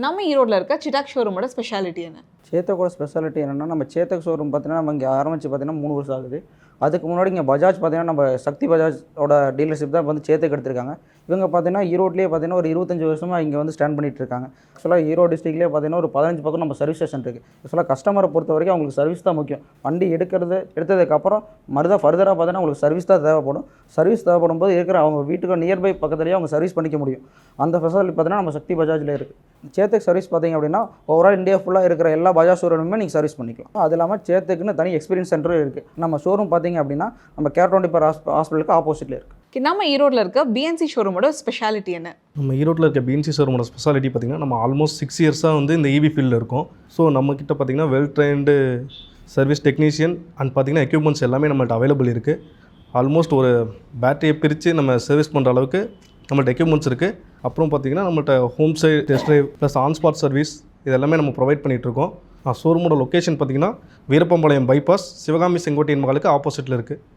நம்ம ஈரோட்டில் இருக்க சிட்டாக் ஷோரூமோட ஸ்பெஷாலிட்டி என்ன? சேத்தக்கோட ஸ்பெஷாலிட்டி என்னென்னா, நம்ம சேத்தக் ஷோரூம் பார்த்தீங்கன்னா, நம்ம இங்கே ஆரம்பித்து பார்த்தீங்கன்னா 3 வருஷம் ஆகுது. அதுக்கு முன்னாடி இங்கே பஜாஜ் பார்த்தீங்கன்னா, நம்ம சக்தி பஜாஜோட டீலர்ஷிப் தான் வந்து சேத்துக்கு எடுத்திருக்காங்க. இவங்க பார்த்தீங்கன்னா ஈரோட்லேயே பார்த்தீங்கன்னா ஒரு 25 வருஷமாக இங்கே வந்து ஸ்டாண்ட் பண்ணிட்டு இருக்காங்க. ஆக்சுவலாக ஈரோடு டிஸ்ட்ரிக்ட்லேயே பார்த்தீங்கன்னா ஒரு 15 பக்கம் நம்ம சர்வீஸ் ஸ்டேஷன் இருக்குது. ஆக்சுவலாக கஸ்டமரை பொறுத்த வரைக்கும் அவங்களுக்கு சர்வீஸ் தான் முக்கியம். வண்டி எடுத்ததுக்கப்புறம் ஃபர்தராக பார்த்தீங்கன்னா உங்களுக்கு சர்வீஸ் தான் தேவைப்படும். சர்வீஸ் தேவைப்படும் போது இருக்கிற அவங்க வீட்டுக்கு நியர்பை பக்கத்துலேயே அவங்க சர்வீஸ் பண்ணிக்க முடியும். அந்த ஃபெசிலிட்டி பார்த்தீங்கன்னா நம்ம சக்தி பஜாஜில் இருக்குது. சேத்துக்கு சர்வீஸ் பார்த்தீங்க அப்படின்னா ஓவரால் இந்தியா ஃபுல்லாக இருக்கிற எல்லா பஜாஜ் ஷோரூமுமே நீங்கள் சர்வீஸ் பண்ணிக்கலாம். அது இல்லாமல் சேத்துக்குன்னு தனி எக்ஸ்பீரியன்ஸ் சென்டரும் இருக்குது. நம்ம ஷோரூம் பார்த்தீங்க அப்படின்னா நம்ம கேர் 24 ஹாஸ்பிட்டலுக்கு ஆப்போசிட்டில் இருக்குது. நம்ம ஈரோட்டில் இருக்க பிஎன்சி ஷோரூமோட ஸ்பெஷாலிட்டி என்ன? நம்ம ஈரோட்டில் இருக்க பிஎன்சி ஷோரூமோட ஸ்பெஷாலிட்டி பார்த்திங்கன்னா, நம்ம ஆல்மோஸ்ட் 6 இயர்ஸாக வந்து இந்த ஈவி ஃபீல்டில் இருக்கும். ஸோ நம்மக்கிட்ட பார்த்திங்கன்னா well trained service technician and பார்த்திங்கன்னா எக்யூப்மெண்ட்ஸ் எல்லாமே நம்மள்ட்ட அவைலபிள் இருக்குது. ஆல்மோஸ்ட் ஒரு பேட்டரியை பிரித்து நம்ம சர்வீஸ் பண்ணுற அளவுக்கு நம்மள்ட்ட எக்யூப்மெண்ட்ஸ் இருக்குது. அப்புறம் பார்த்திங்கன்னா நம்மள்ட்ட home side test drive plus on spot service இது எல்லாமே நம்ம ப்ரொவைட் பண்ணிகிட்ருக்கோம். ஷோரூமோட லொக்கேஷன் பார்த்திங்கன்னா வீரப்பம்பாளையம் பைபாஸ் சிவகாமி செங்கோட்டையன் மகளுக்கு ஆப்போசிட்டில் இருக்குது.